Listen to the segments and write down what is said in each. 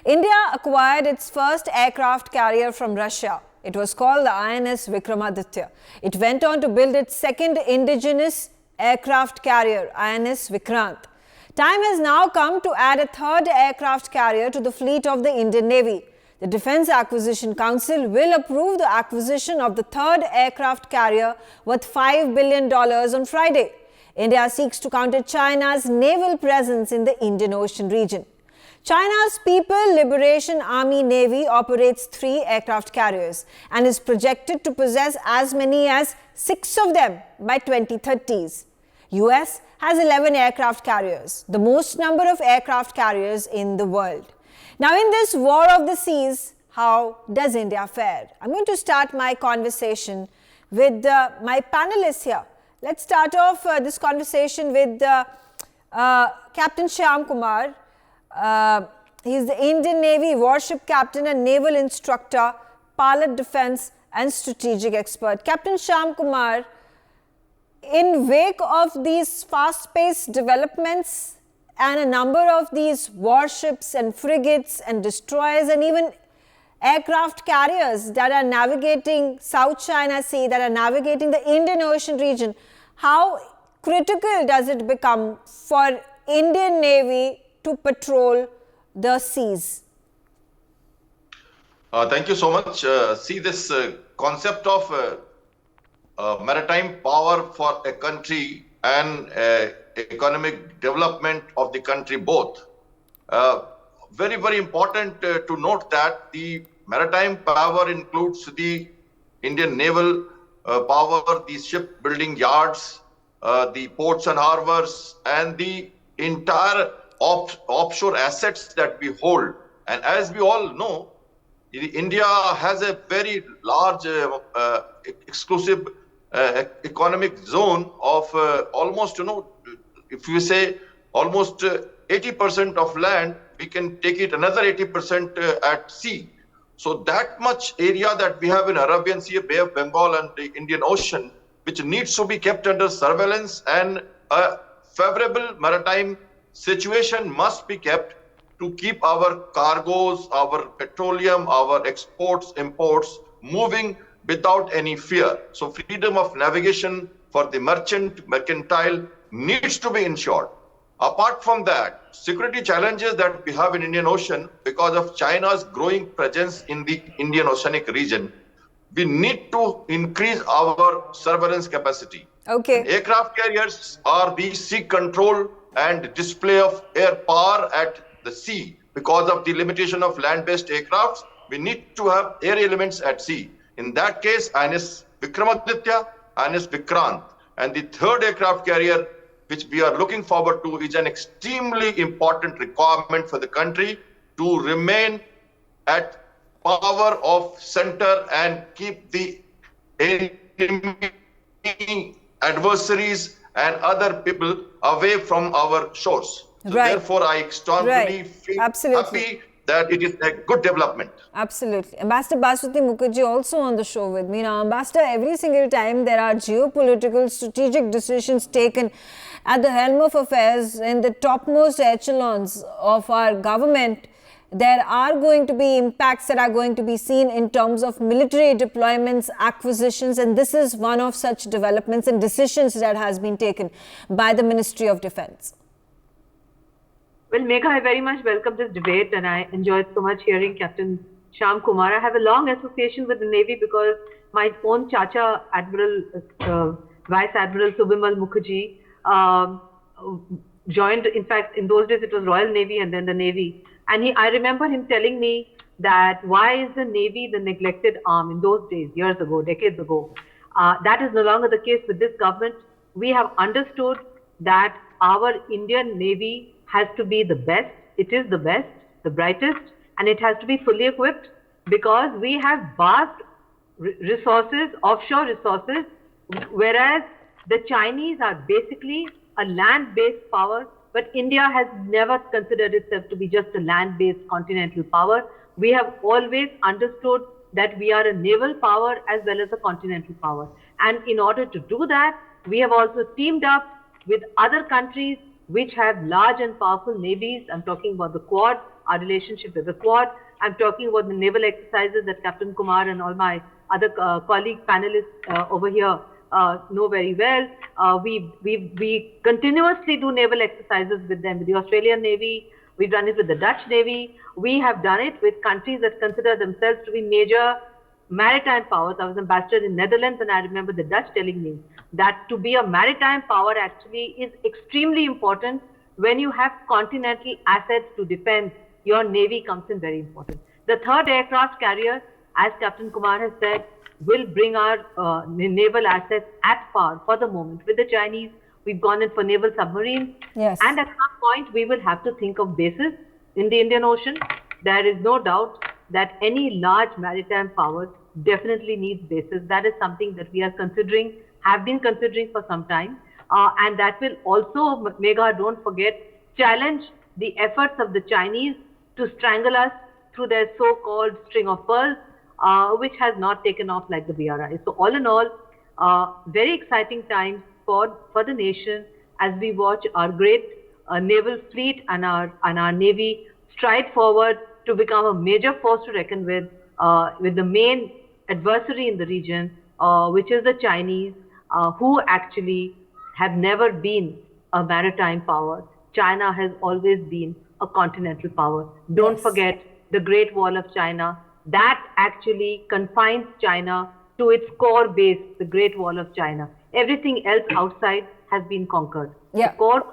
India acquired its first aircraft carrier from Russia. It was called the INS Vikramaditya. It went on to build its second indigenous aircraft carrier, INS Vikrant. Time has now come to add a third aircraft carrier to the fleet of the Indian Navy. The Defence Acquisition Council will approve the acquisition of the third aircraft carrier worth $5 billion on Friday. India seeks to counter China's naval presence in the Indian Ocean region. China's People Liberation Army Navy operates 3 aircraft carriers and is projected to possess as many as 6 of them by 2030s. US has 11 aircraft carriers, the most number of aircraft carriers in the world. Now, in this war of the seas, how does India fare? I'm going to start my conversation with my panelists here. Let's start off this conversation with Captain Shyam Kumar. He is the Indian Navy warship captain and naval instructor, pilot defense and strategic expert. Captain Shyam Kumar, in wake of these fast-paced developments and a number of these warships and frigates and destroyers and even aircraft carriers that are navigating South China Sea, that are navigating the Indian Ocean region, how critical does it become for Indian Navy to patrol the seas? Thank you so much. See, this concept of maritime power for a country and economic development of the country both. Very, very important to note that the maritime power includes the Indian naval power, the shipbuilding yards, the ports and harbors, and the entire offshore assets that we hold. And as we all know, India has a very large exclusive economic zone of almost, if you say almost 80% of land, we can take it another 80% at sea. So that much area that we have in Arabian Sea, Bay of Bengal and the Indian Ocean, which needs to be kept under surveillance, and a favorable maritime situation must be kept to keep our cargoes, our petroleum, our exports, imports moving without any fear. So freedom of navigation for the mercantile needs to be ensured. Apart from that, security challenges that we have in Indian Ocean because of China's growing presence in the Indian Oceanic region, we need to increase our surveillance capacity. Okay. Aircraft carriers are the sea control and display of air power at the sea. Because of the limitation of land-based aircrafts, we need to have air elements at sea. In that case, INS Vikramaditya, INS Vikrant, and the third aircraft carrier, which we are looking forward to, is an extremely important requirement for the country to remain at power of center and keep the enemy, adversaries and other people away from our shores. So therefore, I strongly feel happy that it is a good development. Absolutely. Ambassador Baswati Mukherjee also on the show with me. Now, Ambassador, every single time there are geopolitical, strategic decisions taken at the helm of affairs in the topmost echelons of our government, there are going to be impacts that are going to be seen in terms of military deployments, acquisitions, and this is one of such developments and decisions that has been taken by the Ministry of Defence. Well, Megha, I very much welcome this debate and I enjoyed so much hearing Captain Shyam Kumar. I have a long association with the Navy because my own Chacha, Admiral, Vice Admiral Subimal Mukherjee, joined, in fact, in those days it was Royal Navy and then the Navy. And I remember him telling me that why is the Navy the neglected arm in those days, years ago, decades ago. That is no longer the case with this government. We have understood that our Indian Navy has to be the best. It is the best, the brightest, and it has to be fully equipped because we have vast resources, offshore resources, whereas the Chinese are basically a land-based power, but India has never considered itself to be just a land-based continental power. We have always understood that we are a naval power as well as a continental power. And in order to do that, we have also teamed up with other countries which have large and powerful navies. I'm talking about the Quad, our relationship with the Quad. I'm talking about the naval exercises that Captain Kumar and all my other colleague panelists over here know very well. We continuously do naval exercises with them, with the Australian Navy. We've done it with the Dutch Navy. We have done it with countries that consider themselves to be major maritime powers. I was ambassador in Netherlands, and I remember the Dutch telling me that to be a maritime power actually is extremely important. When you have continental assets to defend, your navy comes in very important. The third aircraft carrier, as Captain Kumar has said, will bring our naval assets at par for the moment with the Chinese. We've gone in for naval submarines. Yes. And at some point, we will have to think of bases in the Indian Ocean. There is no doubt that any large maritime power definitely needs bases. That is something that we are considering, have been considering for some time. And that will also, Megha, don't forget, challenge the efforts of the Chinese to strangle us through their so-called string of pearls, which has not taken off like the BRI. So all in all, very exciting times for the nation as we watch our great naval fleet and our navy stride forward to become a major force to reckon with the main adversary in the region, which is the Chinese, who actually have never been a maritime power. China has always been a continental power. Don't Yes. forget the Great Wall of China. That actually confines China to its core base, the Great Wall of China. Everything else outside has been conquered. Yeah. The core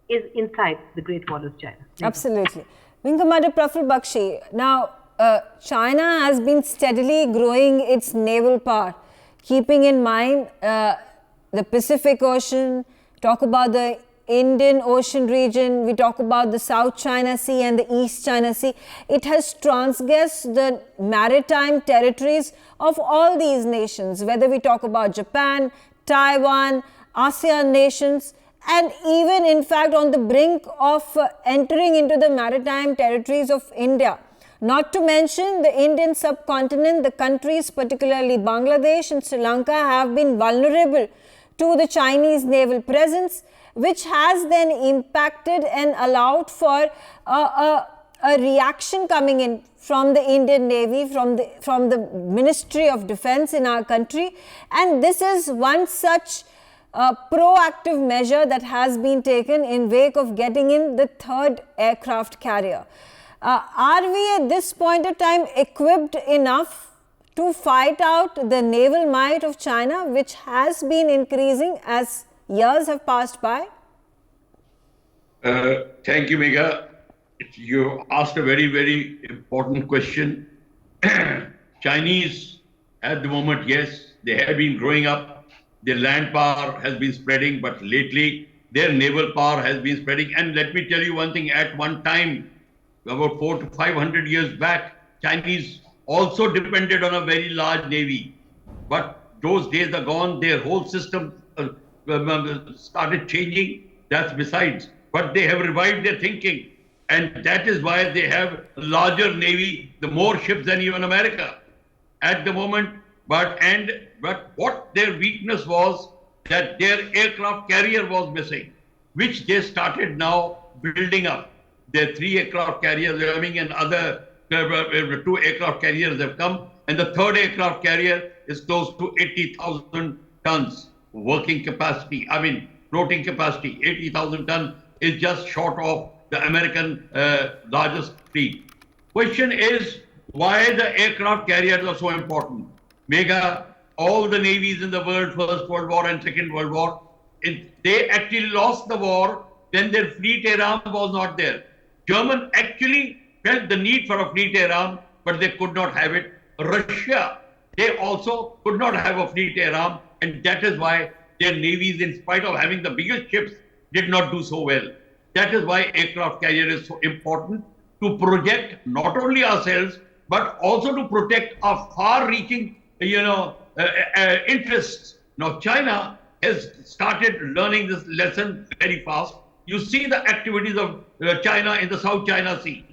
is inside the Great Wall of China. Absolutely. Wing Commander Praful Bakshi, now China has been steadily growing its naval power, keeping in mind the Pacific Ocean, talk about the Indian Ocean region, we talk about the South China Sea and the East China Sea. It has transgressed the maritime territories of all these nations, whether we talk about Japan, Taiwan, ASEAN nations, and even in fact on the brink of entering into the maritime territories of India. Not to mention the Indian subcontinent, the countries, particularly Bangladesh and Sri Lanka, have been vulnerable to the Chinese naval presence, which has then impacted and allowed for a reaction coming in from the Indian Navy, from the Ministry of Defence in our country. And this is one such proactive measure that has been taken in wake of getting in the third aircraft carrier. Are we at this point of time equipped enough to fight out the naval might of China, which has been increasing as years have passed by? Thank you, Megha. You asked a very, very important question. Chinese, at the moment, yes, they have been growing up. Their land power has been spreading, but lately their naval power has been spreading. And let me tell you one thing, at one time, about 400 to 500 years back, Chinese also depended on a very large navy. But those days are gone, their whole system started changing. That's besides. But they have revived their thinking. And that is why they have a larger navy, the more ships than even America at the moment. But what their weakness was that their aircraft carrier was missing, which they started now building up. Their 3 aircraft carriers are coming, and other 2 aircraft carriers have come, and the 3rd aircraft carrier is close to 80,000 tons working capacity. I mean, floating capacity. 80,000 tons is just short of the American largest fleet. Question is, why the aircraft carriers are so important? Megha, all the navies in the world, First World War and Second World War, they actually lost the war when their fleet air arm was not there. German actually felt the need for a fleet air arm, but they could not have it. Russia, they also could not have a fleet air arm, and that is why their navies, in spite of having the biggest ships, did not do so well. That is why aircraft carrier is so important to project not only ourselves, but also to protect our far-reaching, interests. Now, China has started learning this lesson very fast. You see the activities of China in the South China Sea.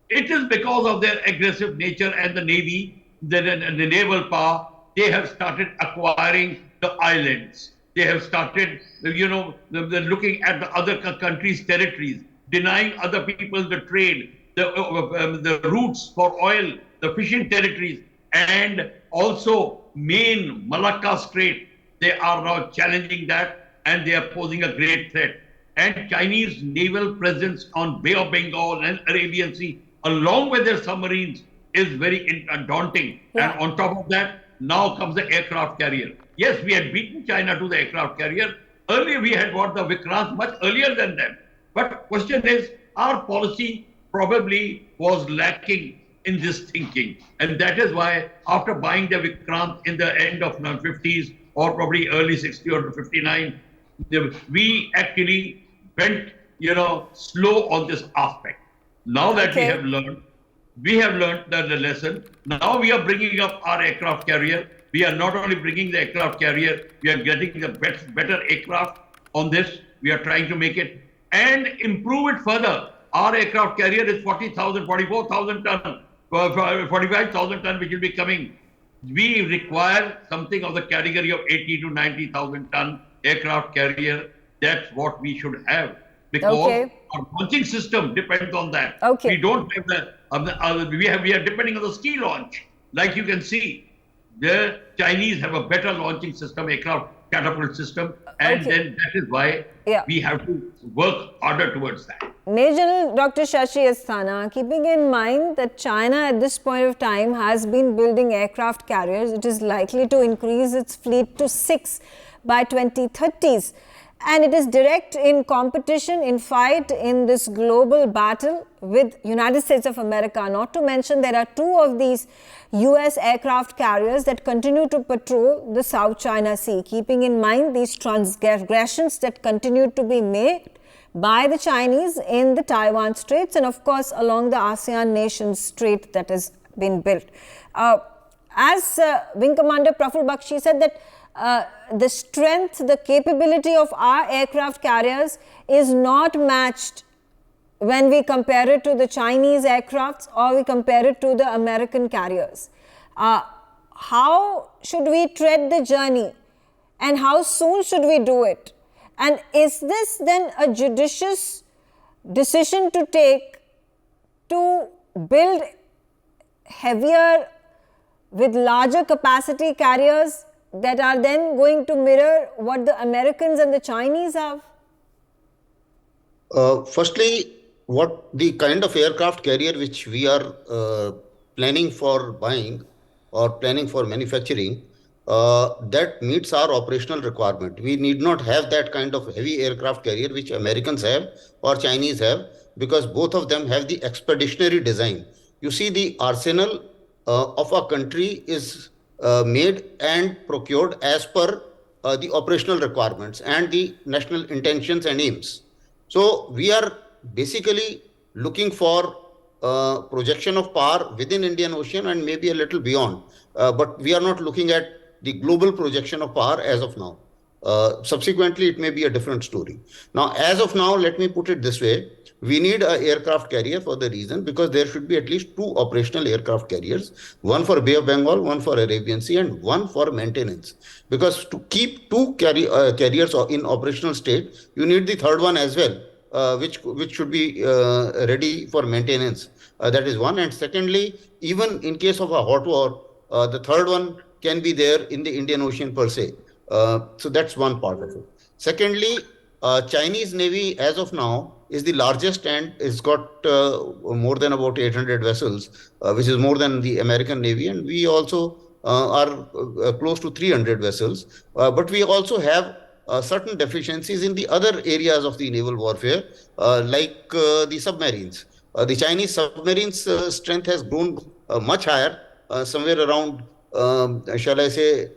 It is because of their aggressive nature and the navy, the naval power. They have started acquiring the islands. They have started, looking at the other countries' territories, denying other people the trade. the routes for oil, the fishing territories, and also main Malacca Strait. They are now challenging that, and they are posing a great threat. And Chinese naval presence on Bay of Bengal and Arabian Sea, along with their submarines, is very daunting. Yeah. And on top of that, now comes the aircraft carrier. Yes, we had beaten China to the aircraft carrier. Earlier, we had got the Vikrant much earlier than them. But question is, our policy probably was lacking in this thinking. And that is why, after buying the Vikrant in the end of 50s or probably early 60 or 59, we actually went, slow on this aspect. Now that we have learned the lesson. Now we are bringing up our aircraft carrier. We are not only bringing the aircraft carrier, we are getting the better aircraft on this. We are trying to make it and improve it further. Our aircraft carrier is 40,000, 44,000 ton, 45,000 ton, which will be coming. We require something of the category of 80 to 90,000 ton aircraft carrier. That's what we should have, because our launching system depends on that. We don't have we are depending on the ski launch. Like you can see, the Chinese have a better launching system, aircraft catapult system, and then that is why we have to work harder towards that. Major Dr. Shashi Asthana, keeping in mind that China at this point of time has been building aircraft carriers, it is likely to increase its fleet to 6 by 2030s. And it is direct in competition, in fight in this global battle with United States of America. Not to mention there are 2 of these US aircraft carriers that continue to patrol the South China Sea, keeping in mind these transgressions that continue to be made by the Chinese in the Taiwan Straits and of course along the ASEAN nations strait that has been built. As Wing Commander Praful Bakshi said that the strength, the capability of our aircraft carriers is not matched when we compare it to the Chinese aircrafts or we compare it to the American carriers. How should we tread the journey and how soon should we do it? And is this then a judicious decision to take to build heavier with larger capacity carriers that are then going to mirror what the Americans and the Chinese have? Firstly, what the kind of aircraft carrier which we are planning for buying or planning for manufacturing, that meets our operational requirement. We need not have that kind of heavy aircraft carrier which Americans have or Chinese have, because both of them have the expeditionary design. You see, the arsenal of a country is made and procured as per the operational requirements and the national intentions and aims. So we are basically looking for projection of power within Indian Ocean and maybe a little beyond. But we are not looking at the global projection of power as of now. Subsequently, it may be a different story. Now, as of now, let me put it this way. We need an aircraft carrier for the reason because there should be at least 2 operational aircraft carriers, one for Bay of Bengal, one for Arabian Sea, and one for maintenance. Because to keep 2 carriers in operational state, you need the third one as well, which should be ready for maintenance. That is one. And secondly, even in case of a hot war, the third one can be there in the Indian Ocean per se. So that's one part of it. Secondly, Chinese Navy as of now is the largest and it's got more than about 800 vessels, which is more than the American Navy. And we also are close to 300 vessels. But we also have certain deficiencies in the other areas of the naval warfare, like the submarines. The Chinese submarines strength has grown much higher, somewhere around, shall I say,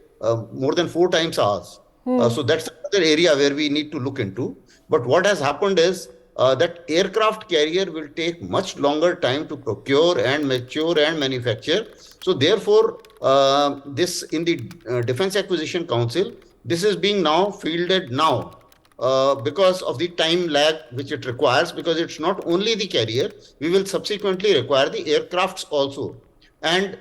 more than 4 times ours. So that's another area where we need to look into. But what has happened is that aircraft carrier will take much longer time to procure and mature and manufacture. So therefore, this in the Defense Acquisition Council, this is being now fielded now because of the time lag which it requires, because it's not only the carrier, we will subsequently require the aircrafts also. And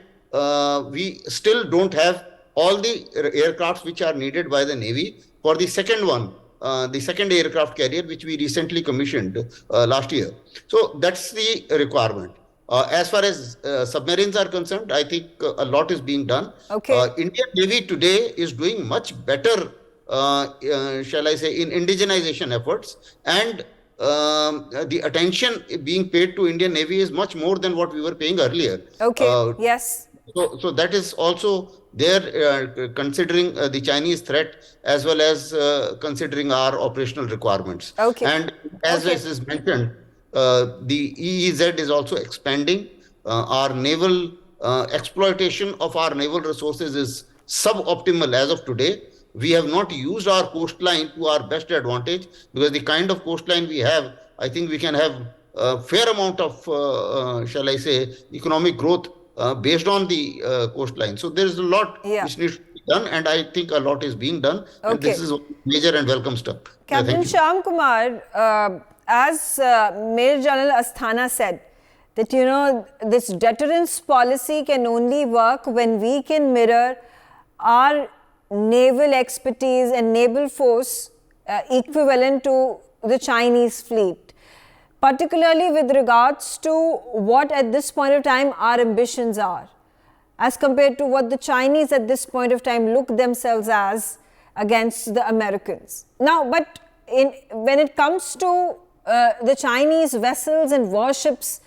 we still don't have all the aircrafts which are needed by the Navy for the second one, the second aircraft carrier, which we recently commissioned last year. So that's the requirement. As far as submarines are concerned, I think a lot is being done. Okay. Indian Navy today is doing much better, shall I say, in indigenization efforts, and the attention being paid to Indian Navy is much more than what we were paying earlier. Okay. Yes. So that is also there, considering the Chinese threat as well as considering our operational requirements. Okay. And as Okay. is mentioned, the EEZ is also expanding. Our naval exploitation of our naval resources is suboptimal as of today. We have not used our coastline to our best advantage, because the kind of coastline we have, I think we can have a fair amount of, shall I say, economic growth based on the coastline. So there is a lot which needs to be done, and I think a lot is being done. Okay. And this is a major and welcome step. Captain Shyam Kumar, as Major General Asthana said, that this deterrence policy can only work when we can mirror our naval expertise and naval force equivalent to the Chinese fleet, particularly with regards to what at this point of time our ambitions are, as compared to what the Chinese at this point of time look themselves as against the Americans. Now, but when it comes to the Chinese vessels and warships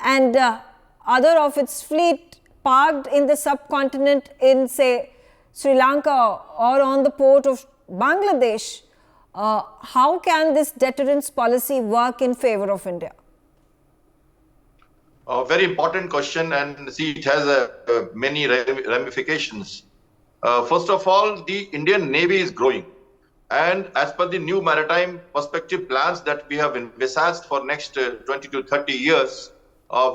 and other of its fleet parked in the subcontinent in, say, Sri Lanka or on the port of Bangladesh, how can this deterrence policy work in favor of India? A very important question, and see, it has many ramifications. First of all, the Indian Navy is growing. And as per the new maritime perspective plans that we have envisaged for next 20 to 30 years,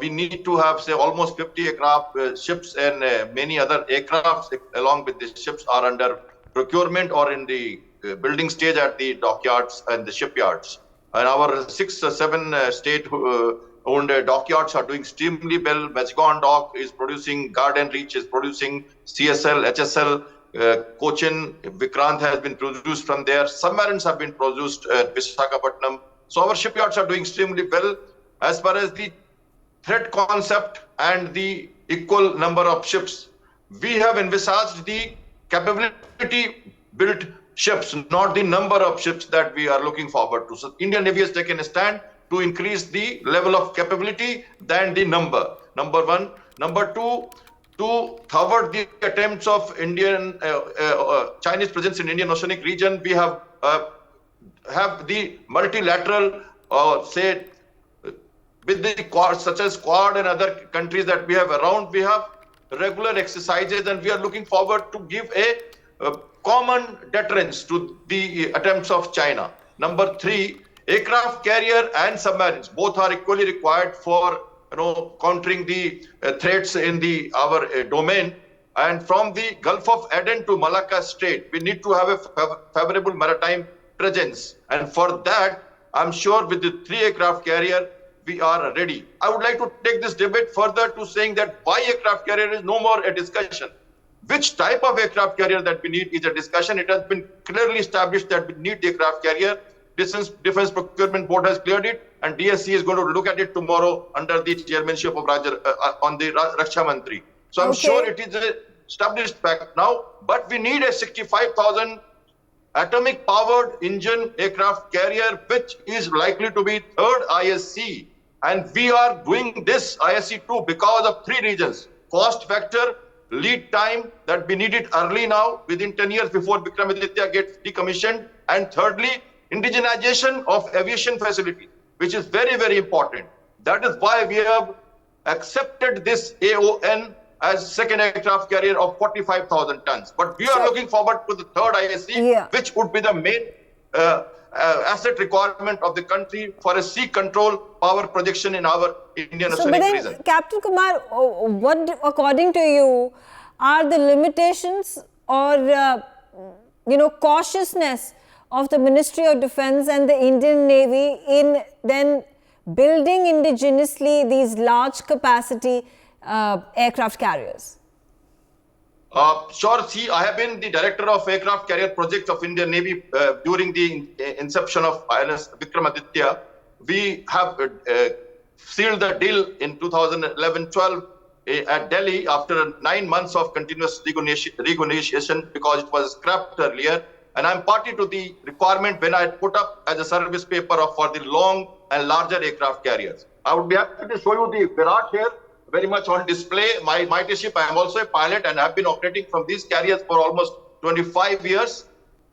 we need to have, say, almost 50 aircraft, ships, and many other aircrafts along with the ships are under procurement or in the building stage at the dockyards and the shipyards. And our 6 or 7 state-owned dockyards are doing extremely well. Mazagon Dock is producing, Garden Reach is producing, CSL, HSL, Cochin, Vikrant has been produced from there. Submarines have been produced at Visakhapatnam. So our shipyards are doing extremely well. As far as the threat concept and the equal number of ships, we have envisaged the capability built ships, not the number of ships that we are looking forward to. So Indian Navy has taken a stand to increase the level of capability than the number. Number one. Number two, to thwart the attempts of Chinese presence in Indian Oceanic region, we have the multilateral, say, with the Quad, such as Quad and other countries that we have around, we have regular exercises, and we are looking forward to give a common deterrence to the attempts of China. Number three, aircraft carrier and submarines, both are equally required for countering the threats in our domain. And from the Gulf of Aden to Malacca Strait, we need to have a favorable maritime presence. And for that, I'm sure with the 3 aircraft carrier, we are ready. I would like to take this debate further to saying that why aircraft carrier is no more a discussion. Which type of aircraft carrier that we need is a discussion. It has been clearly established that we need the aircraft carrier. Defense Procurement Board has cleared it, and DSC is going to look at it tomorrow under the chairmanship of on the Raksha Mantri. So I'm sure it is an established fact now, but we need a 65,000 atomic powered engine aircraft carrier, which is likely to be 3rd ISC. And we are doing this ISC too because of 3 reasons: cost factor, lead time, that we need it early now, within 10 years before Vikramaditya gets decommissioned, and thirdly, indigenization of aviation facility, which is very, very important. That is why we have accepted this AON as second aircraft carrier of 45,000 tons. But we are looking forward to the 3rd ISC, which would be the main asset requirement of the country for a sea control power projection in our Indian Oceanic region. Captain Kumar, what, according to you, are the limitations or cautiousness of the Ministry of Defence and the Indian Navy in then building indigenously these large capacity aircraft carriers? Sure. See, I have been the director of aircraft carrier project of Indian Navy during the inception of INS Vikramaditya. We have sealed the deal in 2011-12 at Delhi after 9 months of continuous renegotiation because it was scrapped earlier. And I'm party to the requirement when I put up as a service paper for the long and larger aircraft carriers. I would be happy to show you the Virat here, very much on display. My mighty ship, I am also a pilot and have been operating from these carriers for almost 25 years.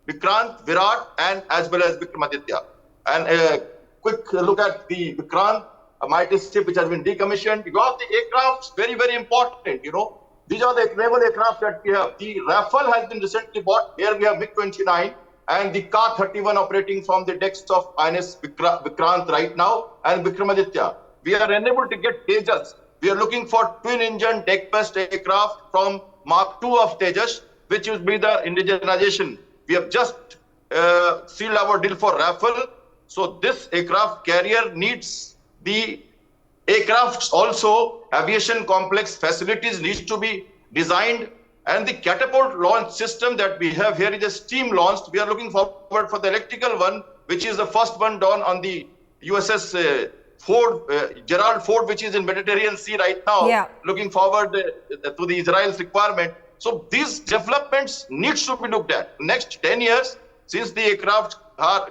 Vikrant, Virat, and as well as Vikramaditya. And a quick look at the Vikrant, a mighty ship which has been decommissioned. Because the aircraft very, very important, you know. These are the naval aircraft that we have. The Rafale has been recently bought. Here we have MiG-29 and the Ka-31 operating from the decks of INS Vikrant right now and Vikramaditya. We are unable to get Tejas. We are looking for twin-engine deck-based aircraft from Mark II of Tejas, which will be the indigenization. We have just sealed our deal for Rafale. So this aircraft carrier needs the aircrafts also, aviation complex facilities needs to be designed, and the catapult launch system that we have here is a steam launched. We are looking forward for the electrical one, which is the first one done on the USS Gerald Ford, which is in Mediterranean Sea right now. Yeah. Looking forward to the Israel's requirement. So these developments needs to be looked at. Next 10 years, since the aircraft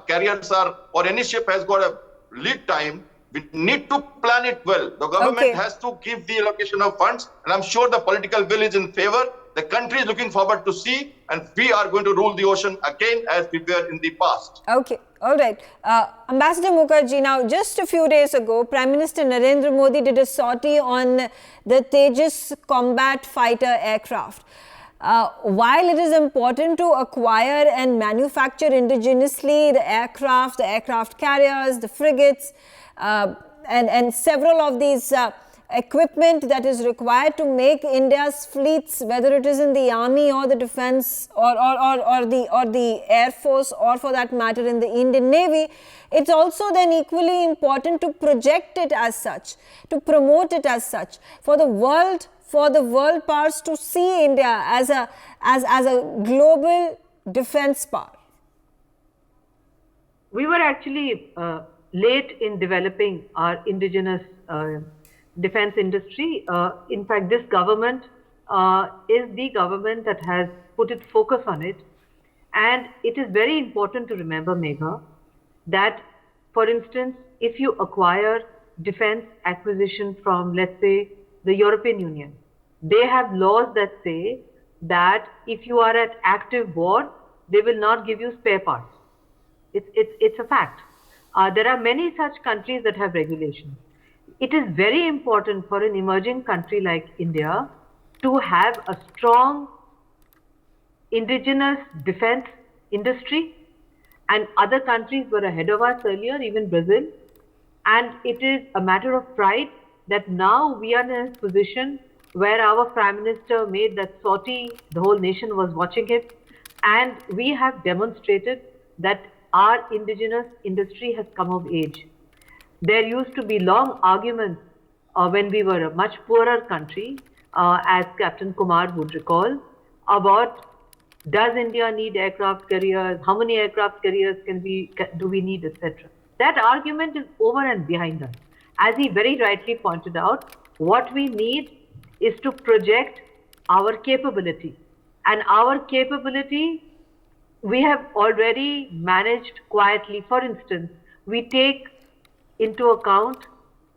carriers are, or any ship has got a lead time, we need to plan it well. The government has to give the allocation of funds, and I'm sure the political will is in favor. The country is looking forward to see, and we are going to rule the ocean again as we were in the past. Okay, all right. Ambassador Mukherjee, now just a few days ago, Prime Minister Narendra Modi did a sortie on the Tejas combat fighter aircraft. While it is important to acquire and manufacture indigenously the aircraft carriers, the frigates, and several of these equipment that is required to make India's fleets, whether it is in the army or the defense or the air force, or for that matter in the Indian Navy, it's also then equally important to project it as such, to promote it as such, for the world powers to see India as a global defense power. We were actually late in developing our indigenous defense industry. In fact, this government is the government that has put its focus on it. And it is very important to remember, Megha, that, for instance, if you acquire defense acquisition from, let's say, the European Union, they have laws that say that if you are at active war, they will not give you spare parts. It's a fact. There are many such countries that have regulations. It is very important for an emerging country like India to have a strong indigenous defense industry, and other countries were ahead of us earlier, even Brazil. And it is a matter of pride that now we are in a position where our Prime Minister made that sortie, the whole nation was watching it, and we have demonstrated that our indigenous industry has come of age. There used to be long arguments when we were a much poorer country, as Captain Kumar would recall, about does India need aircraft carriers, how many aircraft carriers do we need, etc. That argument is over and behind us. As he very rightly pointed out, what we need is to project our capability. And our capability, we have already managed quietly. For instance, we take into account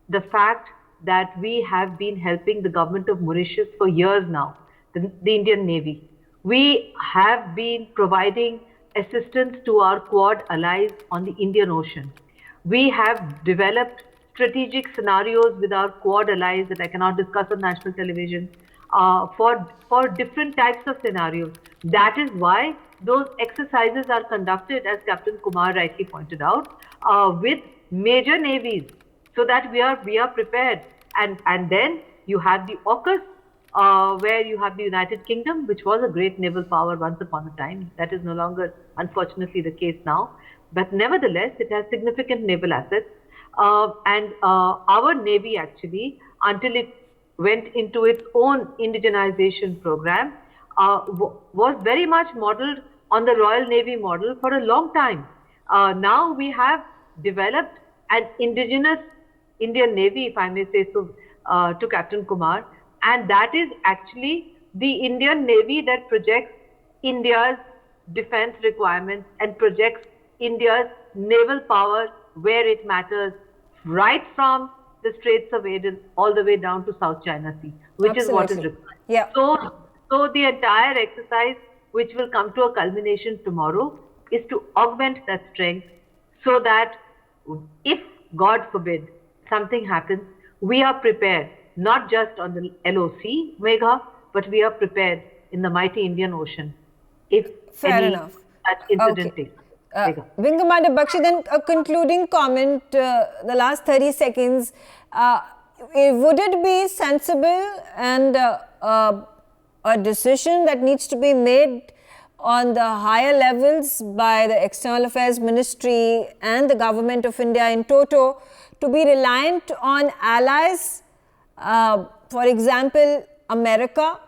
the fact that we have been helping the government of Mauritius for years now, the Indian Navy. We have been providing assistance to our Quad allies on the Indian Ocean. We have developed strategic scenarios with our Quad allies that I cannot discuss on national television for different types of scenarios. That is why those exercises are conducted, as Captain Kumar rightly pointed out, with major navies, so that we are prepared. And then you have the AUKUS, where you have the United Kingdom, which was a great naval power once upon a time. That is no longer, unfortunately, the case now. But nevertheless, it has significant naval assets. And our Navy actually, until it went into its own indigenization program, was very much modeled on the Royal Navy model for a long time. Now we have developed an indigenous Indian Navy, if I may say so, to Captain Kumar, and that is actually the Indian Navy that projects India's defense requirements and projects India's naval power where it matters, right from the Straits of Aden all the way down to South China Sea, which is what is required. Yeah. So the entire exercise, which will come to a culmination tomorrow, is to augment that strength so that if, God forbid, something happens, we are prepared, not just on the LOC, Megha, but we are prepared in the mighty Indian Ocean if Fair any enough. such incident takes place. Wing Commander Bakshi, then a concluding comment, the last 30 seconds. Would it be sensible and a decision that needs to be made on the higher levels by the External Affairs Ministry and the Government of India in toto to be reliant on allies, for example, America,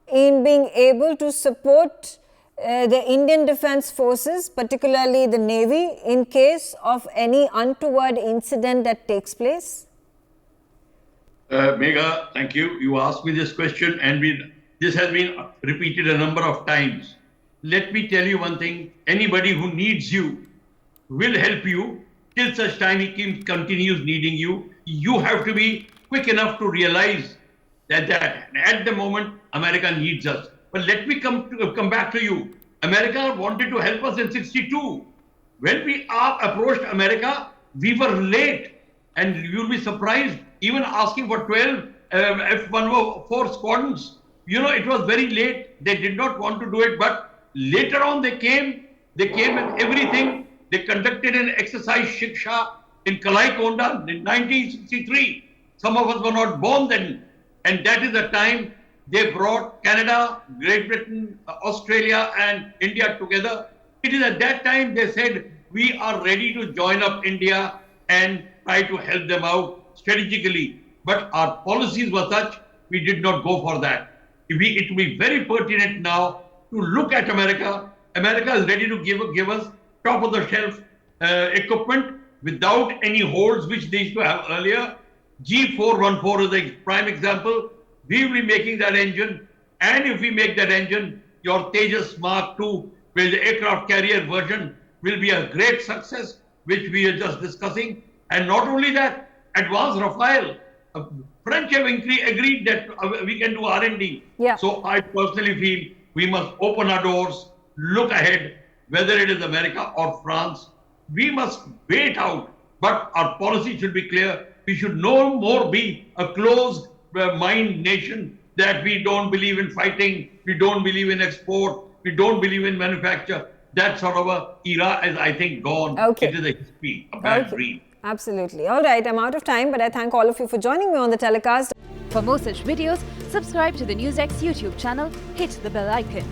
in being able to support the Indian Defence Forces, particularly the Navy, in case of any untoward incident that takes place? Megha, thank you. You asked me this question and this has been repeated a number of times. Let me tell you one thing. Anybody who needs you will help you till such time he continues needing you. You have to be quick enough to realize that at the moment America needs us. But let me come back to you. America wanted to help us in '62. When we approached America, we were late. And you'll be surprised, even asking for 12 F-104 squadrons. You know, it was very late. They did not want to do it. But later on they came with everything. They conducted an exercise Shiksha in Kalai-Konda in 1963. Some of us were not born then. And that is the time they brought Canada, Great Britain, Australia and India together. It is at that time they said, we are ready to join up India and try to help them out strategically. But our policies were such, we did not go for that. It will be very pertinent now to look at America. America is ready to give us top of the shelf equipment without any holds which they used to have earlier. G414 is a prime example. We will be making that engine, and if we make that engine, your Tejas Mark II, with the aircraft carrier version, will be a great success, which we are just discussing. And not only that, advanced Rafale, French have agreed that we can do R&D. Yeah. So I personally feel we must open our doors, look ahead, whether it is America or France. We must wait out, but our policy should be clear. We should no more be a closed mind nation that we don't believe in fighting, we don't believe in export, we don't believe in manufacture. That sort of a era is, I think, gone. Okay. It is a history, a bad dream. Absolutely. All right, I'm out of time, but I thank all of you for joining me on the telecast. For more such videos, subscribe to the NewsX YouTube channel, hit the bell icon.